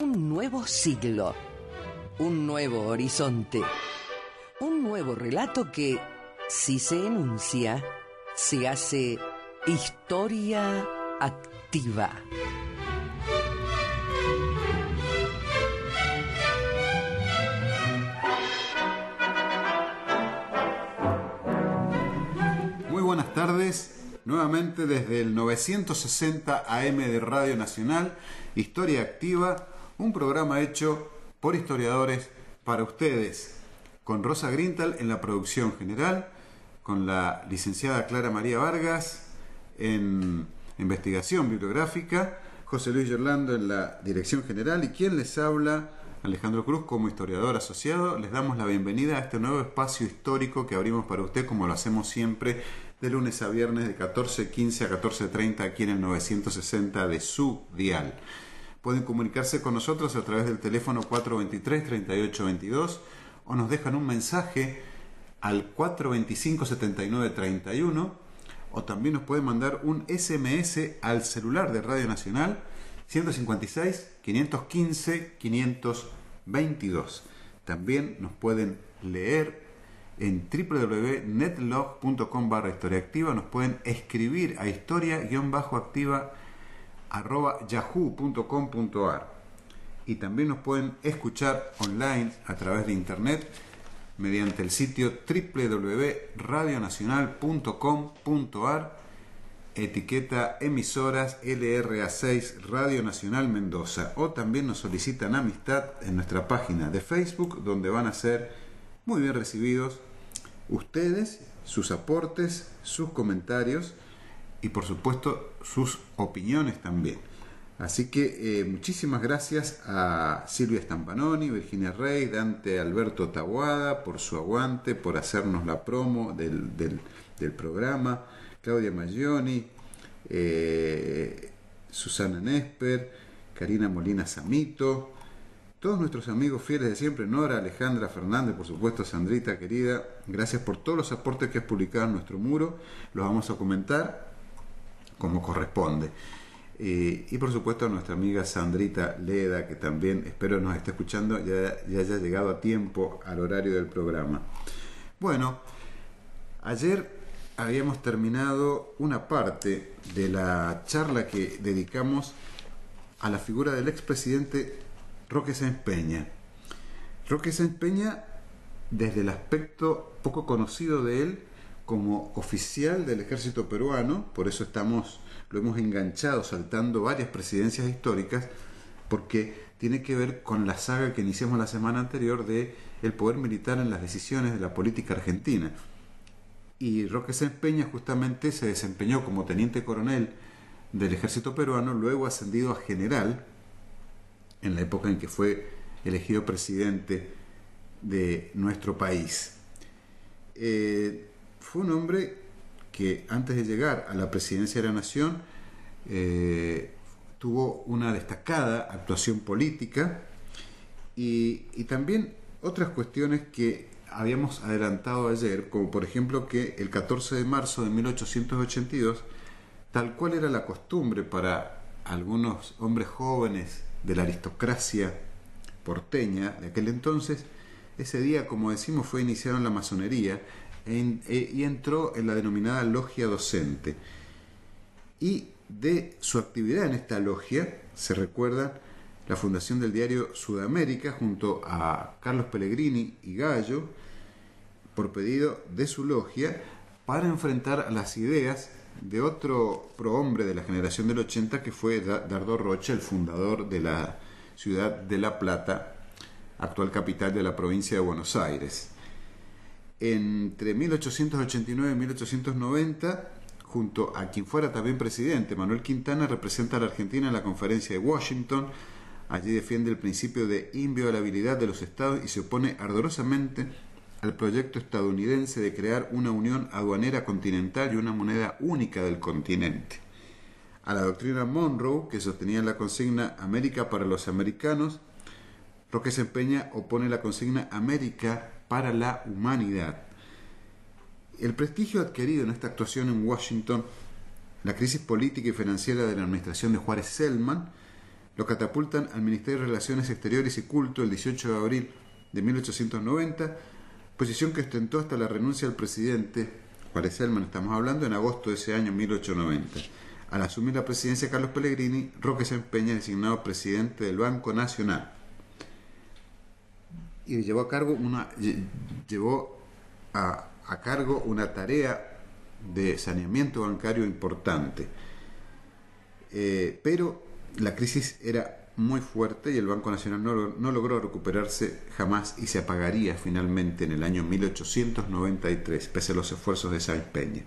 Un nuevo siglo, un nuevo horizonte, un nuevo relato que, si se enuncia, se hace historia activa. Muy buenas tardes. Nuevamente desde el 960 AM de Radio Nacional, Historia Activa, un programa hecho por historiadores para ustedes, con Rosa Grintal en la producción general, con la licenciada Clara María Vargas en investigación bibliográfica, José Luis Yorlando en la dirección general y quien les habla, Alejandro Cruz, como historiador asociado. Les damos la bienvenida a este nuevo espacio histórico que abrimos para usted, como lo hacemos siempre, de lunes a viernes de 14:15 a 14:30 aquí en el 960 de su dial. Pueden comunicarse con nosotros a través del teléfono 423-3822 o nos dejan un mensaje al 425-7931 o también nos pueden mandar un SMS al celular de Radio Nacional 156-515-522. También nos pueden leer en www.netlog.com/historiaactiva. Nos pueden escribir a historia-activa@yahoo.com.ar y también nos pueden escuchar online a través de internet mediante el sitio www.radionacional.com.ar, etiqueta emisoras LRA6 Radio Nacional Mendoza, o también nos solicitan amistad en nuestra página de Facebook, donde van a ser muy bien recibidos ustedes, sus aportes, sus comentarios y por supuesto sus opiniones también. Así que muchísimas gracias a Silvia Stampanoni, Virginia Rey, Dante Alberto Taboada por su aguante, por hacernos la promo del programa, Claudia Maglioni, Susana Nesper, Karina Molina Samito, todos nuestros amigos fieles de siempre, Nora, Alejandra Fernández, por supuesto, Sandrita querida, gracias por todos los aportes que has publicado en nuestro muro, los vamos a comentar como corresponde. Y por supuesto a nuestra amiga Sandrita Leda, que también espero nos esté escuchando y haya llegado a tiempo al horario del programa. Bueno, ayer habíamos terminado una parte de la charla que dedicamos a la figura del expresidente Roque Sáenz Peña. Roque Sáenz Peña, desde el aspecto poco conocido de él como oficial del ejército peruano, por eso lo hemos enganchado saltando varias presidencias históricas, porque tiene que ver con la saga que iniciamos la semana anterior de el poder militar en las decisiones de la política argentina. Y Roque Sáenz Peña justamente se desempeñó como teniente coronel del ejército peruano, luego ascendido a general en la época en que fue elegido presidente de nuestro país. Fue un hombre que antes de llegar a la presidencia de la nación tuvo una destacada actuación política y también otras cuestiones que habíamos adelantado ayer, como por ejemplo que el 14 de marzo de 1882, tal cual era la costumbre para algunos hombres jóvenes de la aristocracia porteña de aquel entonces, ese día, como decimos, fue iniciado en la masonería y entró en la denominada logia docente. Y de su actividad en esta logia se recuerda la fundación del diario Sudamérica junto a Carlos Pellegrini y Gallo, por pedido de su logia, para enfrentar las ideas de otro prohombre de la generación del 80 que fue Dardo Rocha, el fundador de la ciudad de La Plata, actual capital de la provincia de Buenos Aires. Entre 1889 y 1890, junto a quien fuera también presidente, Manuel Quintana, representa a la Argentina en la conferencia de Washington. Allí defiende el principio de inviolabilidad de los estados y se opone ardorosamente al proyecto estadounidense de crear una unión aduanera continental y una moneda única del continente. A la doctrina Monroe, que sostenía la consigna América para los americanos, Roque Sáenz Peña opone la consigna América para la humanidad. El prestigio adquirido en esta actuación en Washington, la crisis política y financiera de la administración de Juárez Selman, lo catapultan al Ministerio de Relaciones Exteriores y Culto el 18 de abril de 1890, posición que ostentó hasta la renuncia del presidente Juárez Celman, estamos hablando, en agosto de ese año 1890. Al asumir la presidencia Carlos Pellegrini, Roque Sáenz Peña es designado presidente del Banco Nacional y llevó a cargo una tarea de saneamiento bancario importante. Pero la crisis era muy fuerte y el Banco Nacional no logró recuperarse jamás y se apagaría finalmente en el año 1893, pese a los esfuerzos de Sáenz Peña.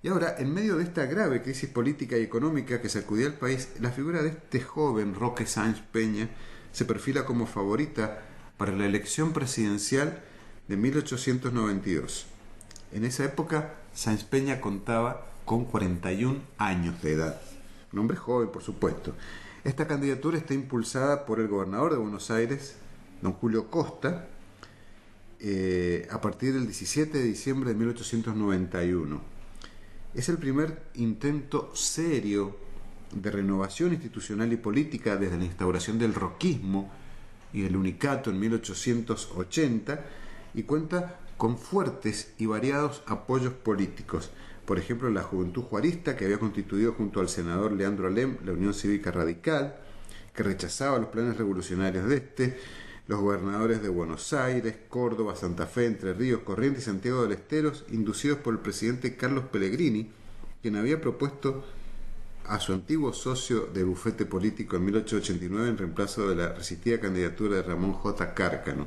Y ahora, en medio de esta grave crisis política y económica que sacudía al país, la figura de este joven Roque Sáenz Peña se perfila como favorita para la elección presidencial de 1892. En esa época, Sáenz Peña contaba con 41 años de edad. Un hombre joven, por supuesto. Esta candidatura está impulsada por el gobernador de Buenos Aires, don Julio Costa, a partir del 17 de diciembre de 1891. Es el primer intento serio de renovación institucional y política desde la instauración del roquismo y del unicato en 1880 y cuenta con fuertes y variados apoyos políticos. Por ejemplo, la Juventud Juarista, que había constituido junto al senador Leandro Alem la Unión Cívica Radical, que rechazaba los planes revolucionarios de los gobernadores de Buenos Aires, Córdoba, Santa Fe, Entre Ríos, Corrientes y Santiago del Estero, inducidos por el presidente Carlos Pellegrini, quien había propuesto a su antiguo socio de bufete político en 1889 en reemplazo de la resistida candidatura de Ramón J. Cárcano,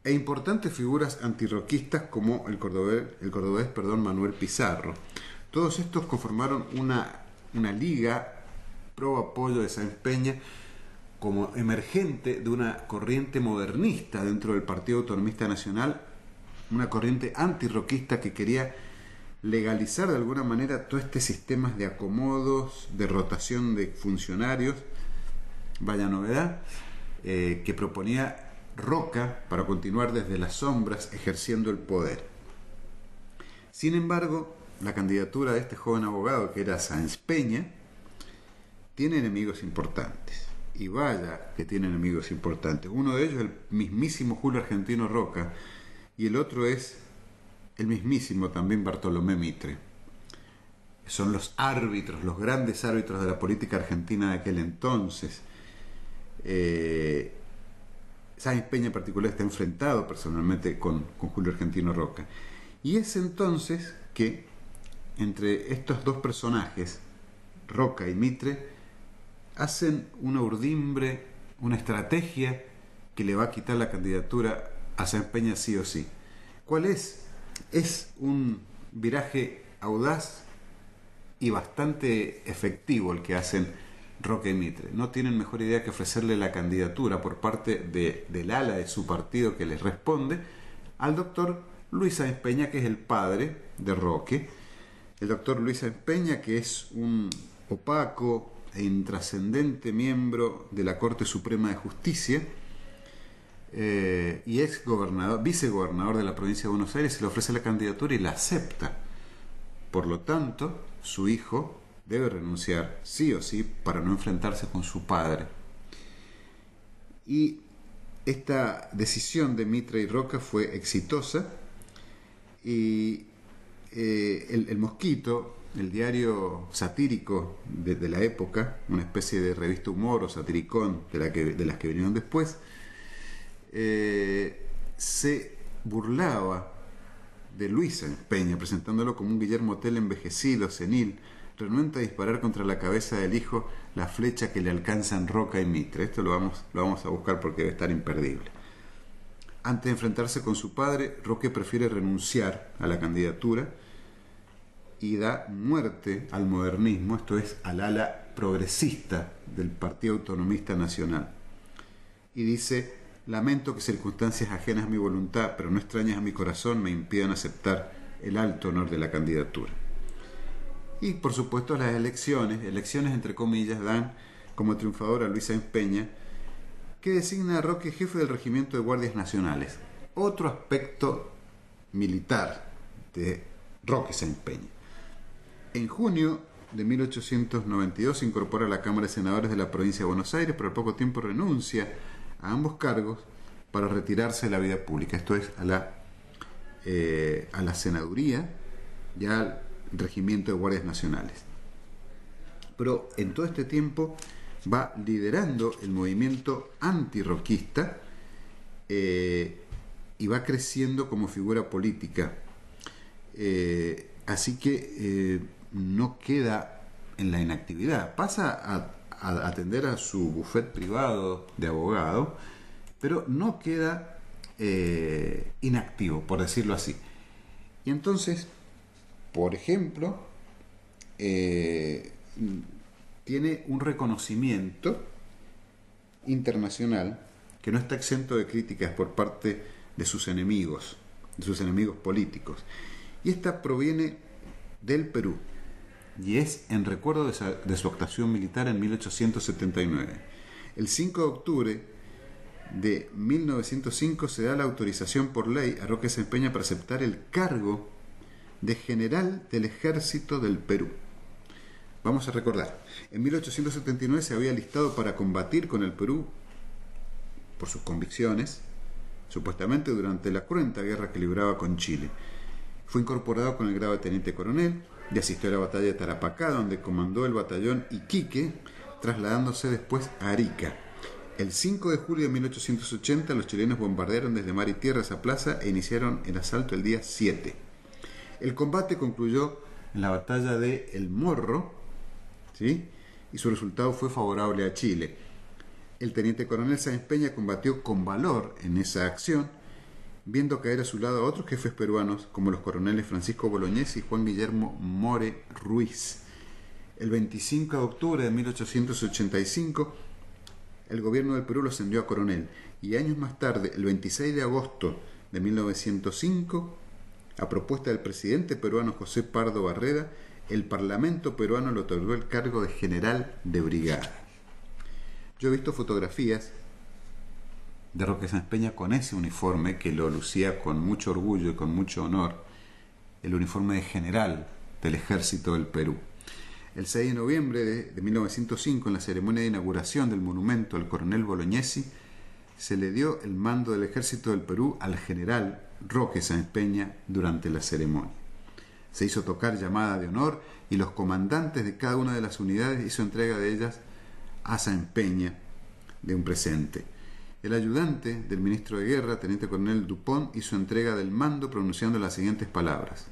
e importantes figuras antirroquistas como el cordobés Manuel Pizarro. Todos estos conformaron una liga pro apoyo de Sáenz Peña como emergente de una corriente modernista dentro del Partido Autonomista Nacional, una corriente antirroquista que quería legalizar de alguna manera todo este sistema de acomodos, de rotación de funcionarios, vaya novedad, que proponía Roca para continuar desde las sombras ejerciendo el poder. Sin embargo, la candidatura de este joven abogado, que era Sáenz Peña, tiene enemigos importantes. Y vaya que tiene enemigos importantes. Uno de ellos es el mismísimo Julio Argentino Roca y el otro es el mismísimo también Bartolomé Mitre. Son los árbitros, los grandes árbitros de la política argentina de aquel entonces. Sáenz Peña en particular está enfrentado personalmente con Julio Argentino Roca. Y es entonces que entre estos dos personajes, Roca y Mitre, hacen una urdimbre, una estrategia que le va a quitar la candidatura a Sáenz Peña sí o sí. ¿Cuál es? Es un viraje audaz y bastante efectivo el que hacen Roca y Mitre. No tienen mejor idea que ofrecerle la candidatura por parte del ala de su partido que les responde al doctor Luis Sáenz Peña, que es el padre de Roque. El doctor Luis Sáenz Peña, que es un opaco e intrascendente miembro de la Corte Suprema de Justicia y vicegobernador de la provincia de Buenos Aires, se le ofrece la candidatura y la acepta. Por lo tanto, su hijo debe renunciar sí o sí para no enfrentarse con su padre. Y esta decisión de Mitre y Roca fue exitosa y el Mosquito, el diario satírico de la época, una especie de revista humor o satiricón de las que vinieron después, se burlaba de Luis Sáenz Peña, presentándolo como un Guillermo Tell envejecido, senil, renuente a disparar contra la cabeza del hijo la flecha que le alcanzan Roca y Mitre. Esto lo vamos a buscar porque debe estar imperdible. Antes de enfrentarse con su padre, Roque prefiere renunciar a la candidatura y da muerte al modernismo, esto es, al ala progresista del Partido Autonomista Nacional. Y dice: lamento que circunstancias ajenas a mi voluntad, pero no extrañas a mi corazón, me impidan aceptar el alto honor de la candidatura. Y por supuesto las elecciones entre comillas, dan como triunfador a Luis Sáenz Peña, que designa a Roque jefe del Regimiento de Guardias Nacionales. Otro aspecto militar de Roque Sáenz Peña. En junio de 1892 se incorpora a la Cámara de Senadores de la provincia de Buenos Aires, pero al poco tiempo renuncia a ambos cargos para retirarse de la vida pública, esto es, a la senaduría y al regimiento de guardias nacionales. Pero en todo este tiempo va liderando el movimiento antirroquista y va creciendo como figura política. Así que no queda en la inactividad, pasa a atender a su bufete privado de abogado, pero no queda inactivo, por decirlo así. Y entonces, por ejemplo, tiene un reconocimiento internacional que no está exento de críticas por parte de sus enemigos políticos. Y esta proviene del Perú y es en recuerdo de su actuación militar en 1879. El 5 de octubre de 1905 se da la autorización por ley a Roque Sáenz Peña para aceptar el cargo de general del ejército del Perú. Vamos a recordar, en 1879 se había alistado para combatir con el Perú por sus convicciones, supuestamente durante la cruenta guerra que libraba con Chile. Fue incorporado con el grado de teniente coronel y asistió a la batalla de Tarapacá, donde comandó el batallón Iquique, trasladándose después a Arica. El 5 de julio de 1880 los chilenos bombardearon desde mar y tierra esa plaza e iniciaron el asalto el día 7. El combate concluyó en la batalla de El Morro, ¿sí? Y su resultado fue favorable a Chile. El teniente coronel Sáenz Peña combatió con valor en esa acción, viendo caer a su lado a otros jefes peruanos como los coroneles Francisco Bolognesi y Juan Guillermo More Ruiz. El 25 de octubre de 1885 el gobierno del Perú lo ascendió a coronel y años más tarde, el 26 de agosto de 1905, a propuesta del presidente peruano José Pardo Barreda, el Parlamento peruano le otorgó el cargo de general de brigada. Yo he visto fotografías de Roque Sáenz Peña con ese uniforme que lo lucía con mucho orgullo y con mucho honor, el uniforme de general del ejército del Perú. El 6 de noviembre de 1905, en la ceremonia de inauguración del monumento al coronel Bolognesi, se le dio el mando del ejército del Perú al general Roque Sáenz Peña durante la ceremonia. Se hizo tocar llamada de honor y los comandantes de cada una de las unidades hizo entrega de ellas a Sáenz Peña de un presente. El ayudante del ministro de Guerra, teniente coronel Dupont, hizo entrega del mando pronunciando las siguientes palabras: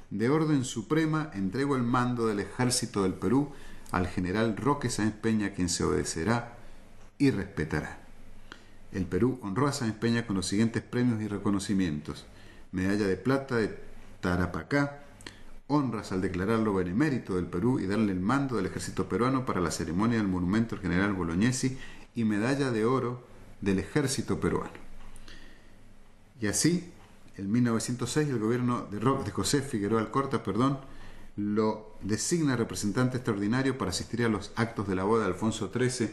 de orden suprema entrego el mando del ejército del Perú al general Roque Sáenz Peña, quien se obedecerá y respetará. El Perú honró a Sáenz Peña con los siguientes premios y reconocimientos: medalla de plata de Tarapacá, honras al declararlo benemérito del Perú y darle el mando del ejército peruano para la ceremonia del monumento al general Bolognesi, y medalla de oro del ejército peruano. Y así, en 1906, el gobierno de José Figueroa Alcorta, lo designa representante extraordinario para asistir a los actos de la boda de Alfonso XIII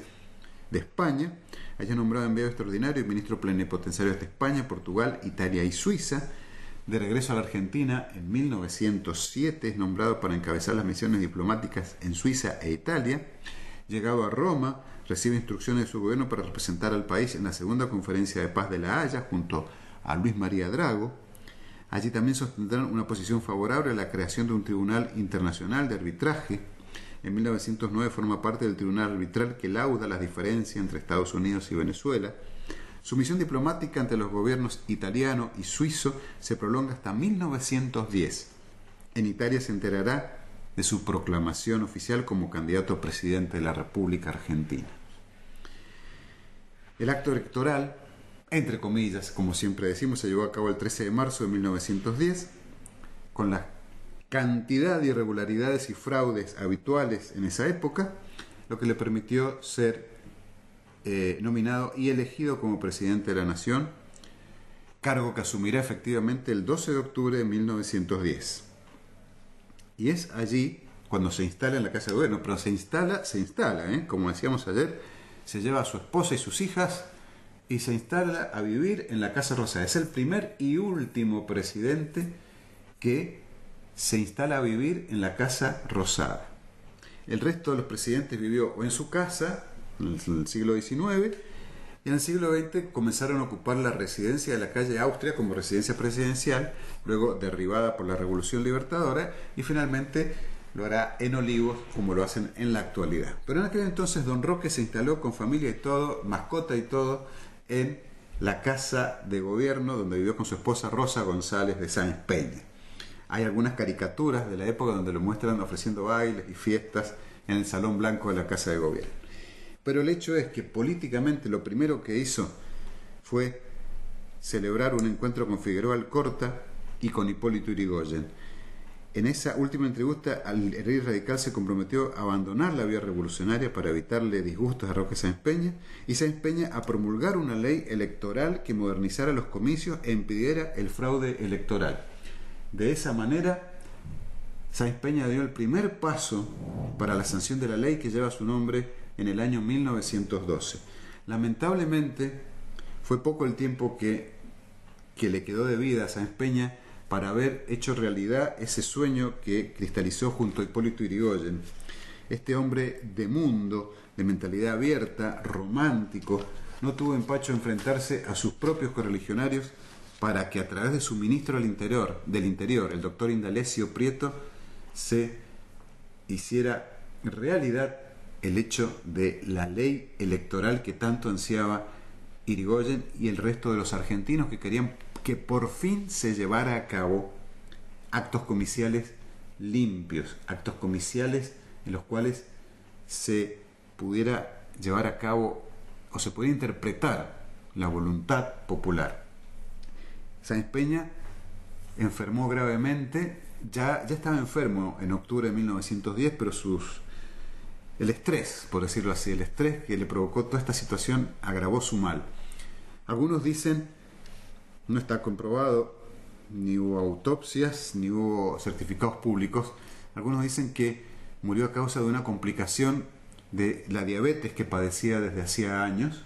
de España. Haya nombrado enviado extraordinario y ministro plenipotenciario de España, Portugal, Italia y Suiza. De regreso a la Argentina, en 1907 es nombrado para encabezar las misiones diplomáticas en Suiza e Italia. Llegado a Roma, recibe instrucciones de su gobierno para representar al país en la segunda conferencia de paz de La Haya junto a Luis María Drago. Allí también sostendrán una posición favorable a la creación de un tribunal internacional de arbitraje. En 1909 forma parte del tribunal arbitral que lauda las diferencias entre Estados Unidos y Venezuela. Su misión diplomática ante los gobiernos italiano y suizo se prolonga hasta 1910. En Italia se enterará de su proclamación oficial como candidato a presidente de la República Argentina. El acto electoral, entre comillas, como siempre decimos, se llevó a cabo el 13 de marzo de 1910, con la cantidad de irregularidades y fraudes habituales en esa época, lo que le permitió ser nominado y elegido como presidente de la Nación, cargo que asumirá efectivamente el 12 de octubre de 1910. Y es allí cuando se instala en la Casa de Gobierno, pero se instala, como decíamos ayer, se lleva a su esposa y sus hijas y se instala a vivir en la Casa Rosada. Es el primer y último presidente que se instala a vivir en la Casa Rosada. El resto de los presidentes vivió o en su casa, en el siglo XIX, y en el siglo XX comenzaron a ocupar la residencia de la calle Austria como residencia presidencial, luego derribada por la Revolución Libertadora, y finalmente lo hará en Olivos, como lo hacen en la actualidad. Pero en aquel entonces don Roque se instaló con familia y todo, mascota y todo, en la casa de gobierno donde vivió con su esposa Rosa González de Sáenz Peña. Hay algunas caricaturas de la época donde lo muestran ofreciendo bailes y fiestas en el Salón Blanco de la Casa de Gobierno. Pero el hecho es que políticamente lo primero que hizo fue celebrar un encuentro con Figueroa Alcorta y con Hipólito Yrigoyen. En esa última entrevista, el rey radical se comprometió a abandonar la vía revolucionaria para evitarle disgustos a Roque Sáenz Peña, y Sáenz Peña a promulgar una ley electoral que modernizara los comicios e impidiera el fraude electoral. De esa manera, Sáenz Peña dio el primer paso para la sanción de la ley que lleva su nombre en el año 1912. Lamentablemente, fue poco el tiempo que le quedó de vida a Sáenz Peña para haber hecho realidad ese sueño que cristalizó junto a Hipólito Yrigoyen. Este hombre de mundo, de mentalidad abierta, romántico, no tuvo empacho enfrentarse a sus propios correligionarios para que a través de su ministro del Interior, el doctor Indalecio Prieto, se hiciera realidad el hecho de la ley electoral que tanto ansiaba Yrigoyen y el resto de los argentinos que querían que por fin se llevara a cabo actos comiciales limpios, actos comiciales en los cuales se pudiera llevar a cabo o se pudiera interpretar la voluntad popular. Sáenz Peña enfermó gravemente, ya estaba enfermo en octubre de 1910, pero el estrés, por decirlo así, el estrés que le provocó toda esta situación agravó su mal. Algunos dicen, no está comprobado, ni hubo autopsias, ni hubo certificados públicos, algunos dicen que murió a causa de una complicación de la diabetes que padecía desde hacía años,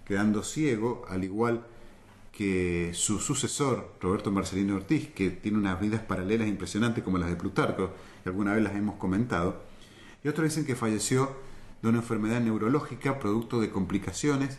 quedando ciego, al igual que su sucesor, Roberto Marcelino Ortiz, que tiene unas vidas paralelas impresionantes como las de Plutarco, y alguna vez las hemos comentado. Y otros dicen que falleció de una enfermedad neurológica producto de complicaciones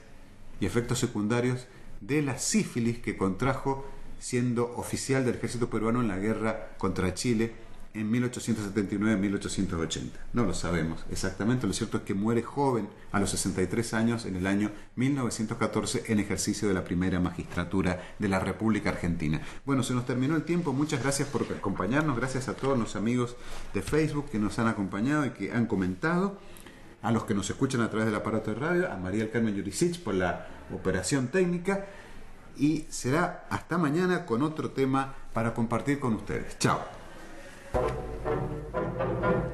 y efectos secundarios de la sífilis que contrajo siendo oficial del ejército peruano en la guerra contra Chile en 1879-1880. No lo sabemos exactamente, lo cierto es que muere joven a los 63 años en el año 1914 en ejercicio de la primera magistratura de la República Argentina. Bueno, se nos terminó el tiempo, muchas gracias por acompañarnos, gracias a todos los amigos de Facebook que nos han acompañado y que han comentado, a los que nos escuchan a través del aparato de radio, a María del Carmen Yurisic por la operación técnica, y será hasta mañana con otro tema para compartir con ustedes. Chao.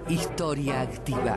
Historia Activa.